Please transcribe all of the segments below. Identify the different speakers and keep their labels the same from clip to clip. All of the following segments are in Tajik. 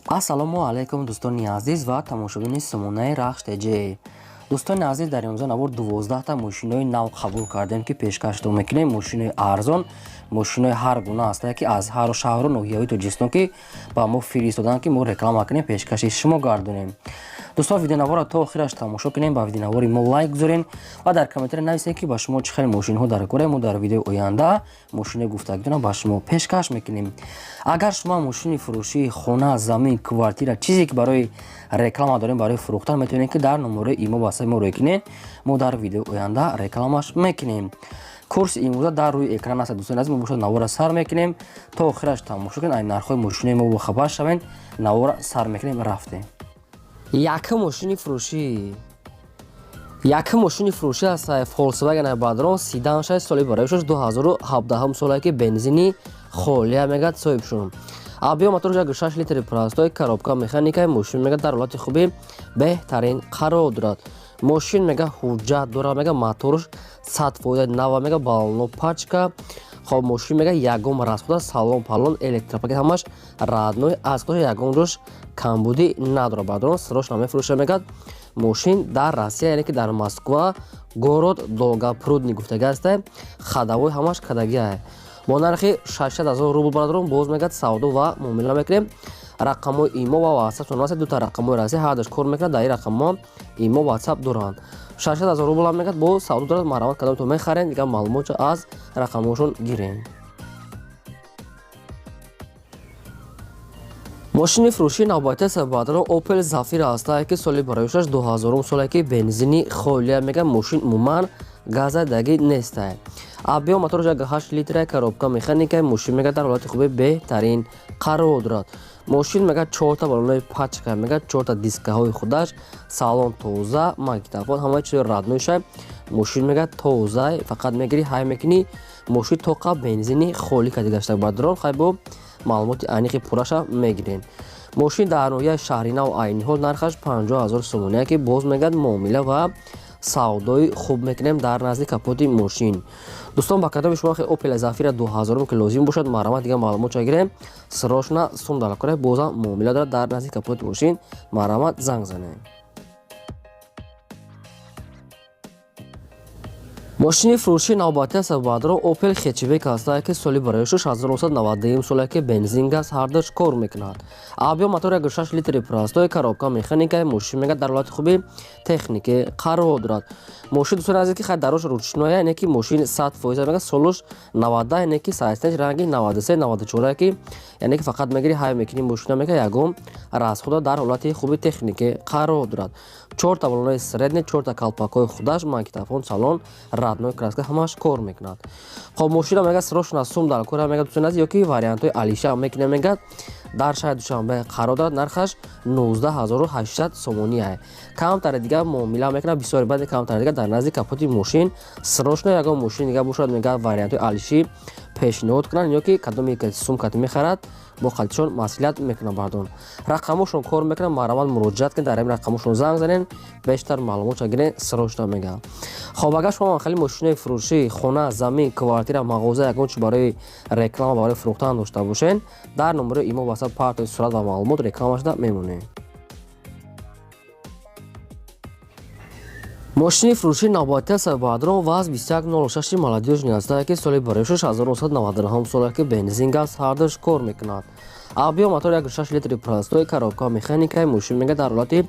Speaker 1: ассалому алайкум дӯстони азиз ва тамошобини сомонаи рахш теҷе. дӯстони азиз, дар имрӯза навор 12та мошинои нав қабул кардем ки пешкашдо мекунем. Мошинои арзон, мошинои ҳар гуна ҳастае ки аз ҳар шаҳру ноҳияҳои Тоҷикистон ки ба мо фиристодан ки мо реклама кунем, пешкаши шумо гардонем. дӯстон, видеонавора то охираш тамошо кунем, ба видеонавори мо лайк гузорен ва дар комментаре нависен ки ба шумо чӣ хеле мошинҳо дар кора. Мо дар видеои оянда мошинаи гуфтагидона ба шумо пешкаш мекунем. агар шумо мошини фурӯшии хона, замин, квартира, чизе ки барои реклама дорем, барои фурӯхтан, метавонем ки дар номерои имо ба мо рекунем. мо дар видеои оянда рекламаш мекунем. курси имрӯза дар рӯи экран аст. дӯстони азиз, мо бошад навора сар мекунем то охираш тамошо кунед, айн нархҳои мошинаи мо бохабар шавед. навора сар мекунем, рафтем. Якум мошини фурӯшӣ аст Volkswagen Badron Sedan 6 соли бароишаш 2017 солае ки бензини холия мегад соҳибшон. Объем мотори 6 литри простой, коробка механикаи мошин мегад дар ҳолати хуби беҳтарин қарор дорад. мошин мега ҳуҷҷат дорад, мега моторш 100% нава, мега балоно пачка. хоб мошин мега ягон расхода, салон палон, электропакет ҳамаш радной, аз қоша ягон ҷош камбудӣ надорад. Badron срочно мефурӯша мегад. мошин дар Россия, яъне ки дар Москва, город Долгопрудный гуфтагӣ ҳастае. хадавои ҳамаш кадагиае. бо нархи 600 000 рубл бародарон боз мегад савдо ва муомила мекунем. рақамҳои имо ва ватсап аст. дута рақамҳои Россия ҳардаш кор мекунад. дар ин рақамҳо имо ватсап доранд. 600 000 рубл мегад, бо савдо дорад. марҳамат кадомтон мехарен, дигар маълумотро аз рақамҳошон гирем. мошини фурӯшии навбатиаст Badron Opel Zafira ҳастае ки соли бароишаш 2000 солае ки бензини холия мега. мошин умуман газадагӣ нестае. объем мотори 8 литра, коробка механикаи мошин мега дар ҳолати хуби беҳтарин қарор дорад. мошин мега 4та балонои пачка, мега 4та дискаҳои худаш, салон тоза, магнитофон, ҳамаи чизи раднойша. мошин мега тоза, фақат мегири ҳай мекунӣ. мошин тоқа бензини холӣ кади гашта. Badron хай бо маълумоти айниқи пурраша мегирен. мошин дар ноҳияи Шаҳринав айни ҳол нархаш 50 000 сомония ки боз мегад муомила ва савдои хуб мекунем дар назди капоти мошин. дӯстон, ба кадоми шумо Opel Zafira 2000 ки лозим бошад, марҳамат дигар маълумотро гирем. срочно сум дар кора, бозам муомила дорад дар назди капоти мошин. марҳамат, занг занед. мошини фурӯшии навбатӣ аст Badron Opel Hatchback ҳастае ки соли бароишаш 1992 солае ки бензин газ ҳардаш кор мекунад. объем мотори 6 литри простой, коробка механикаи мошин мега дар ҳолати хуби технике қарор дорад. мошин дӯстони азиз ки хай дарош ручное, яъне ки мошин 100% мега, солуш 90, яъне ки сайстеш ранги 93 94 ки, яъне ки фақат мегири ҳай мекунӣ. мошина мега ягон расхода дар ҳолати хуби технике қарор дорад. 4та балонои средне, 4та калпакҳои худаш, магнитофон, салон, радной краска ҳамаш кор мекунад. хоб мошина мега срочно сум дар кора мега. дӯстони азиз, ёки вариантҳои алиша мекунем мега. дар шаҳри душанбе қарор дорад. нархаш 19 800 сомония. камтаре дигар муомила мекунад. бисёри баъди камтаре дигар дар назди капоти мошин. срочно ягон мошин дигар бошад, мега вариантҳои алиши пешниҳод кунанд, ёки кадоме ки сумкати мехарад бо қалтишон маслиҳат мекунад. Badron рақамҳошон кор мекунад. марҳамат муроҷиат кунед, дар ин рақамҳошон занг занен, бештар маълумотро гирен. срочно мега. хоб агар шумо хеле мошинаи фурӯшии хона, замин, квартира, мағоза ягон чи барои реклама, барои фурӯхтан дошта бошен, дар номерои имо васаб партои сурат ва маълумот реклама шуда мемонед. мошини фурӯшии навбатӣ аст Badron ВАЗ 2106 молодёжни ҳастае ки соли бароишаш 1999 солае ки бензин газ ҳардаш кор мекунад. объем мотори 6 литри простой, коробка механикаи мошин мега дар ҳолати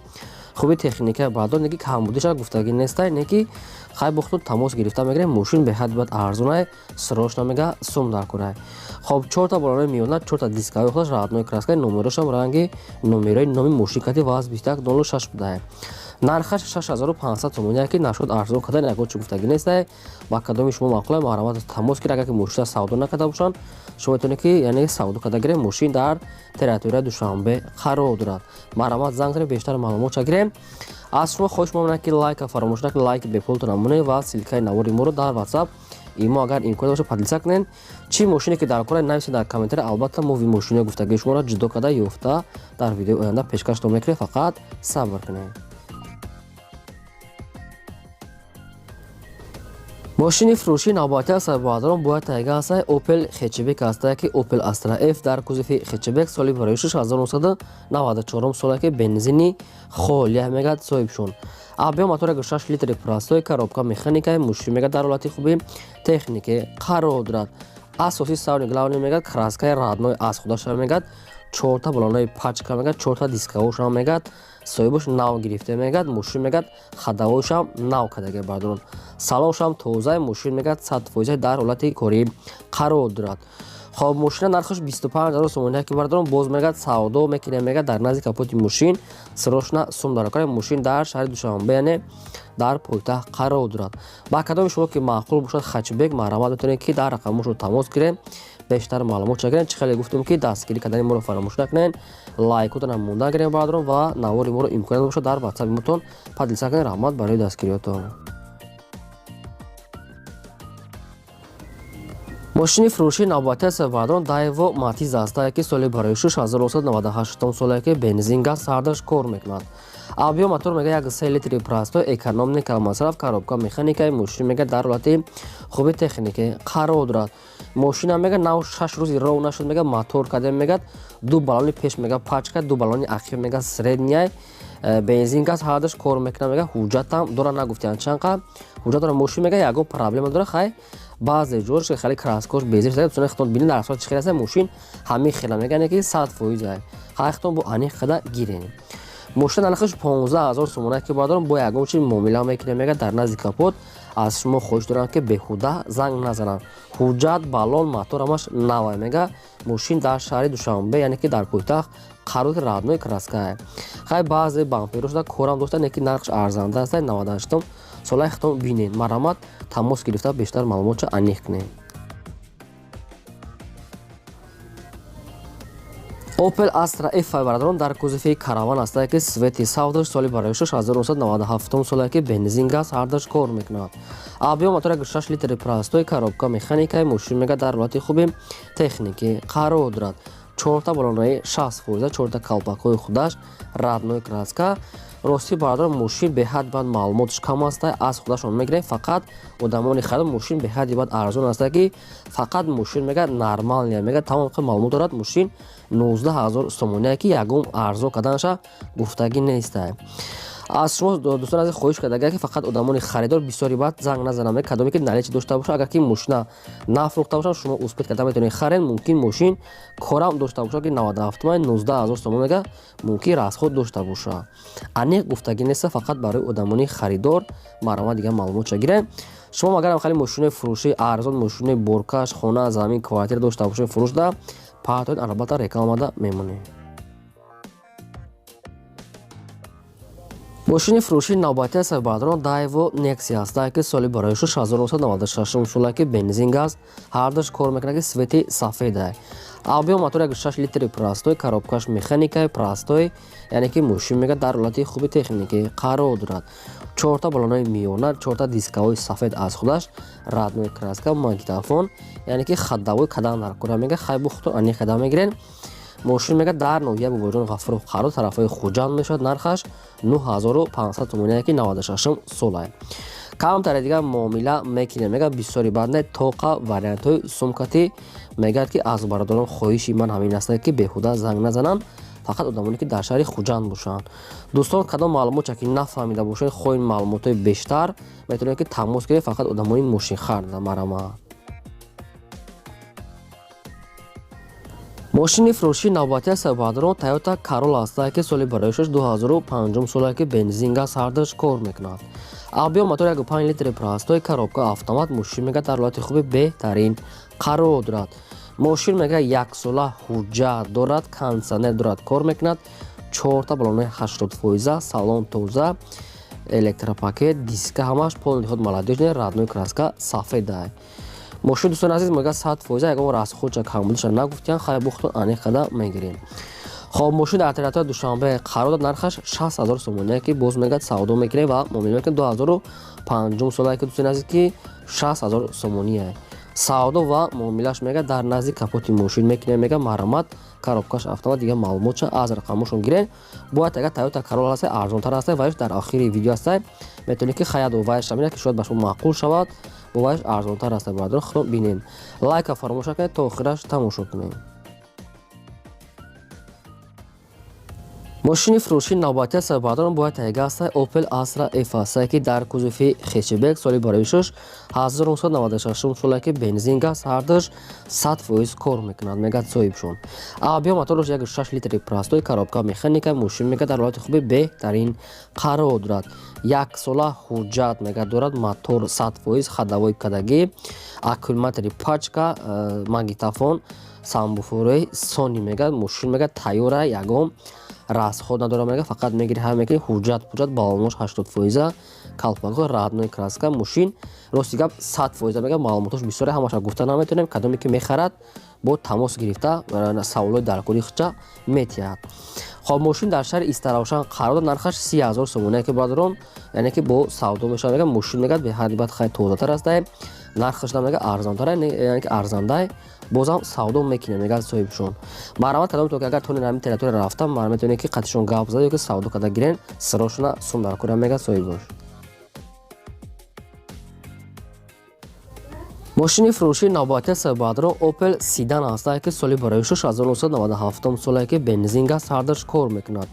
Speaker 1: хуби техникаи Badron, неки камбудиша гуфтагӣ нестае, неки хай бо худтон тамос гирифта мегирем. мошин беҳад бад арзонае, срочно мега сум дар кора. хоб 4та балонои миёна, 4та дискаҳои худаш, радной краска, номерошам ранги номерои номи мошин кати ВАЗ 2106 будае. нархаш 6500 сомония ки нашуд арзон кардан ягон чӣ гуфтагӣ нестае. ба кадоми шумо маъқулае, марҳамат тамос гиред. агар ки мошина савдо накарда бошанд, шумо метавонед ки яъне савдо карда гирем. мошин дар территорияи душанбе қарор дорад. марҳамат, занг занед, бештар маълумотро гирем. аз шумо хоҳиш мекунам ки лайка фаромӯш накунед, лайки бепултон намонед ва силкаи навори моро дар WhatsApp имо агар имкон боша подлиса кунед. чӣ мошине ки дар кора нависед дар комментаре. албатта мо мошинои гуфтагии шуморо ҷудо карда ёфта дар видеои оянда пешкаштон мекунем. фақат сабр кунед. мошини фурӯшии навбатӣ аз сарбоҳадорон бояд тайга ҳастад Opel хечбек ҳастад ки Opel Astra F дар кузофи хечбек соли барои 1994 соле ки бензини холия мегад соҳибшон. Объем мотори 6 литри простой, коробка механикаи мушин мегад дар ҳолати хуби технике қарор дорад. асоси савни главни мегад краскаи радной аз худаша мегад 4 балонои пачка мегад 4 дискавошам мегад соҳибаш нав гирифта мегад мушин мегад хадавошам нав кадаги бардорон салоншам тоза мушин мегад 100% дар ҳолати корӣ қарор дорад. хоб мошина нархаш 25000 сомония ки бардорон боз мегад савдо мекина мегад дар назди капоти мушин срошна сум дарокари мушин дар шаҳри Душанбе яъне дар пойтахт қарор дорад. ба кадоми шумо ки маъқул бошад хачбек маърифат метавонед ки дар рақамошро тамос гиред бештар маълумот чакирен. чӣ хеле гуфтем ки дастгирӣ кардани моро фаромӯш накунед лайкотонам монда гирем бардорон ва навори моро имконият бошад дар ватсапи мотон падилса кунед. раҳмат барои дастгириётон. мошини фурӯшии навбатии сарбоҳадорон Daewoo Matiz ҳастад ки соли бароишуш 1998 соле ки бензин газ ҳардаш кор мекунад. объем мотор мега 1.3 литри простой экономный калмасраф коробка механикаи мошин мега дар ҳолати хуби технике қарор дорад. мошина мега нав 6 рӯзи ров нашуд мега мотор кадем мегад 2 балони пеш мега пачка 2 балони ахир мега средняй бензин газ ҳардаш кор мекунад мега ҳуҷҷатам дора нагуфтиянд чанқа ҳуҷҷат дора мошин мега ягон проблема дора хай баъзе ҷорш хеле краскош безиш дад тусоне хитон бинин дар асоси хеле мошин ҳами хела мегане ки 100% ай хай хитон бо ани хада гирен мошина нархаш 15000 сомония ки бардорон бо ягон чи муомила мекуне мега дар назди капот аз шумо хоҳиш дорам ки беҳуда занг назананд ҳуҷҷат балон мотор ҳамаш навай мега мошин дар шаҳри Душанбе яъне ки дар пойтахт қарори радной краска хай баъзе бамперош да корам дошта не ки нархаш арзанда аст 98 солаи хитон бинед марамат тамос гирифта бештар маълумотша аниқ кунед. Opel Astra F бардорон дар кузофи караван ҳастад ки свети савдаш соли бароишуш 1997 соле ки бензин газ ҳардаш кор мекунад. объем мотори 6 литри простой коробка механикаи мошин мега дар ҳолати хуби технике қарор дорад. 4 балонои 60% 4 калпакҳои худаш радной краска рости бардорон мошин беҳад бад маълумотш кам аста аз худашон мегирем фақат одамони харидор мошин беҳади бад арзон аста ки фақат мошин мега нормалния мега тамом маълумот дорад мошин 19000 сомония ки ягон арзон карданаша гуфтагӣ нестай. аз шумо дӯстон аз хоҳиш кардагия ки фақат одамони харидор бисёри бад занг назананд кадоме ки наличи дошта бошад агар ки мошина нафрӯхта бошад шумо успед карда метавонед харед мумкин мошин корам дошта бошад ки 97 19000 сомон мега мумкин расход дошта бошад аниқ гуфтагӣ неста фақат барои одамони харидор маърифат дига маълумотша гирем. шумо агарам хали мошинои фурӯшии арзон мошинои боркаш хона замин квартира дошта бошед фурӯшда паҳтоед албатта рекламада мемонед. мошини фурӯшии навбатии сарбоҳадорон Daewoo Nexia ҳастад ки соли бароишуш 1996 соле ки бензин газ ҳардаш кор мекунад ки свети сафеда объем мотори 6 литри простой коробкаш механикаи простой яъне ки мошин мега дар ҳолати хуби технике қарор дорад. 4 балонои миёна 4 дискаҳои сафед аз худаш радной краска магнитофон яъне ки хаддавои кадан наркора мега хай бо худтон ани када мегирен мошин мега дар ноҳия бобоҷон ғафуров қарор тарафҳои хуҷанд мешавад нархаш 9500 сомония ки 96 солае камтаре дигар муомила мекине мега бисёри бад не тоқа вариантҳои сумкати мегад ки аз бардорон хоҳиши ман ҳамин аст ки беҳуда занг назананд фақат одамоне ки дар шаҳри хуҷанд бошанд. дӯстон кадом маълумоте ки нафаҳмида бошед хоҳед маълумотҳои бештар метавонед ки тамос гиред фақат одамони мошинхарда марамат. мошини фурӯшии навбатии сарбоҳадорон Toyota Corolla ҳастад ки соли бароишуш 2005 соле ки бензин газ ҳардаш кор мекунад. объем мотори 1.5 литри простой коробка автомат мошин мега дар ҳолати хуби беҳтарин қарор дорад. мошин мега 1 сола ҳуҷҷат дорад кондитсионер дорад кор мекунад 4 балонои 80% салон тоза электропакет диска ҳамаш полниҳод молодежный радной краска сафеда мошин дӯстон азиз мега 100% ягон расходша камбудиша нагуфтиян хай бухтон аниқ када мегирем. хоб мошин дар територияи Душанбе қарор дорад нархаш 6000 сомония ки боз мегад савдо мекунем ва муомила мекунем 2005 соле ки дӯстон азиз ки 6000 сомония савдо ва муомилааш мега дар назди капоти мошин мекунем мега марамат коробкаш автомат дига маълумотша аз рақамошон гирен. бояд агар Toyota Corolla ҳастай арзонтар ҳастай вайш дар охири видео ҳастай метавонед ки хаяду вайш амина ки шояд ба шумо маъқул шавад бо вайш арзонтар ҳастай. бародарон худтон бинед лайка фаромӯш накунед то охираш тамошо кунед. мошини фурӯшии навбатии ҳастай бародарон бояд тайга ҳастай Opel Astra F ҳастай ки дар кузуфи хечбек соли барои 6 1996 соле ки бензин газ ҳардаш 100% кор мекунад мегад соҳибшон. авиа моторош 1.6 литри простои коробка механика мошин мегад дар ҳолати хуби беҳтарин қарор дорад. 1 сола ҳуҷҷат мегад дорад. мотор 100% хадавои кадагӣ аккумулятори пачка магнитофон самбуфурои сони мегад мошин мегад тайёра ягон расход надора мега фақат мегири ҳам мекунӣ ҳуҷҷат балонаш 80% калпакҳо радной краска мошин рости гап 100% мега маълумотош бисёре ҳамаша гуфта наметавонем кадоме ки мехарад бо тамос гирифта саволои даркори худша метиҳад. хоб мошин дар шаҳри Истаравшан қарор дорад. нархаш 30,000 сомоне ки бародарон яъне ки бо савдо мешавад мега мошин мегад беҳарибат хай тозатар астае нархаш мега арзонтар яъне ки арзандаe бозам савдо мекунем мегад соҳибшон. марамат кадом то ки агар тони нами территория рафта метавонед ки қатишон гап зад ё ки савдо када гирен сирошона сум дар кора мегад соҳибош. мошини фурӯшии навбатии ҳастай бародарон Opel Sedan ҳастай ки соли барои 6 1997 соле ки бензин газ ҳардаш кор мекунад.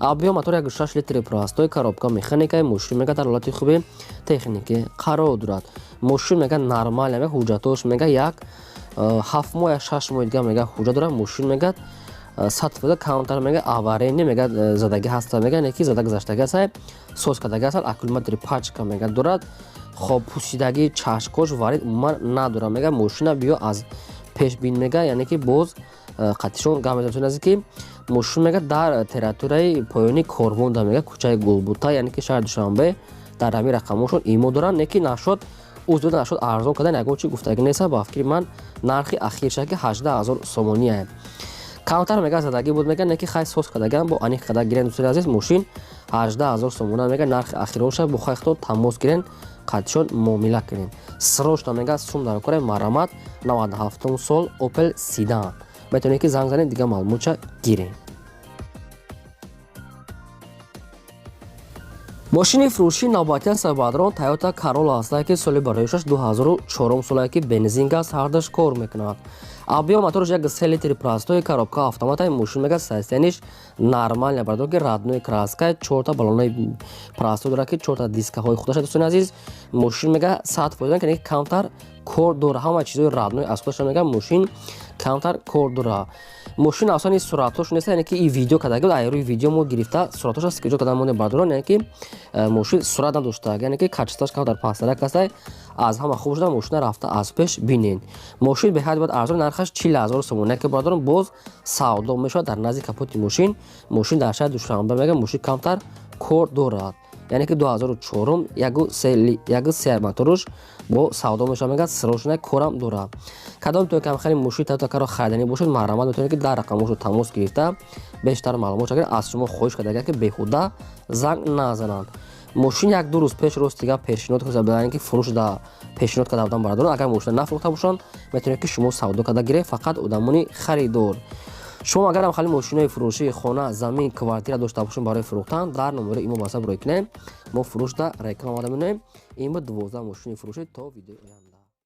Speaker 1: авиа мотор 1.6 литри простои коробка механикаи мошин мега дар ҳолати хуби техникӣ қарор дорад. мошин мега нормал мега ҳуҷҷатош мега як 7 моҳ я 6 моҳ дига мега ҳуҷҷат дорад. мошин мега 100% каунтар мега аварийни мега задагӣ ҳаста мега яъне ки зада гузаштагӣ ҳастай соз кардагӣ ҳастад аккумулятори пачка мега дорад. хоб пӯсидагӣ чашмкош варид умуман надорад мега мошина биё аз пешбин мега яъне ки боз қатишон гап мезанем ки мошин мега дар территорияи поёни корвонда мега кӯчаи гулбута яъне ки шаҳри душанбе дар ҳамин рақамошон имо доранд не ки нашод ӯзбеда нашод арзон кардан ягон чи гуфтагӣ неста ба фикри ман нархи ахирша ки 18,000 сомонияе каунтар мега задагӣ буд мега не ки хай соз кардаган бо аниқ када гирен дӯстони азиз мошин 18,000 сомона мега нархи ахироша бо хай худтон тамос гирен қатишон муомила кунем. срочно мега сум дар кора марамат 97 сол Opel Sedan метавонед ки занг занед дига маълумотша гирем. мошини фурӯшии навбатии ҳастай бародарон Toyota Corolla ҳастай ки соли барои 6 2004 соле ки бензин газ ҳардаш кор мекунад. авиа моторош 1.3 литри простои коробка автоматаи мошин мега сайстаниш нормалия бародарон ки радной краска 4 балонои простой дорад ки 4 дискаҳои худаша дӯстони азиз мошин мега 100% ки каунтар кор дора ҳама чизои радной аз худаша мега мошин каунтар кор дора. мошин осони суратош нест яъне ки и видео кадаги айрӯи видео мо гирифта суратоша скриншот кадан монде бародарон яъне ки мошин сурат надошта яъне ки качествоаш каунтар пастарак астае аз ҳама хуб шуда мошина рафта аз пеш бинед. мошин беҳад арзон нархаш 40,000 сомоне ки бародарон боз савдо мешавад дар назди капоти мошин дар шаҳри душанбе мега мошин каунтар кор дорад яъне ки 2004 ягу се моторош бо савдо мешавад мега срочно корам дорад. кадом то кам хали мошин Toyota Corolla хариданӣ бошад марамат метавонед ки дар рақамошо тамос гирифта бештар маълумот шавед аз шумо хоҳиш кардагӣ ки беҳуда занг назананд. мошин як ду рӯз пеш ростига пешинод карданд ки фурӯш да пешинод карда буданд бародарон агар мошина нафурохта бошанд метавонед ки шумо савдо карда гиред фақат одамони харидор. шумо агарам хали мошинои фурӯшии хона замин квартира дошта бошед барои фурӯхтан дар номери имо ба саб рой кунем мо фурӯш да реклама омада меноем имо 12 мошини фурӯшӣ то видеои оянда.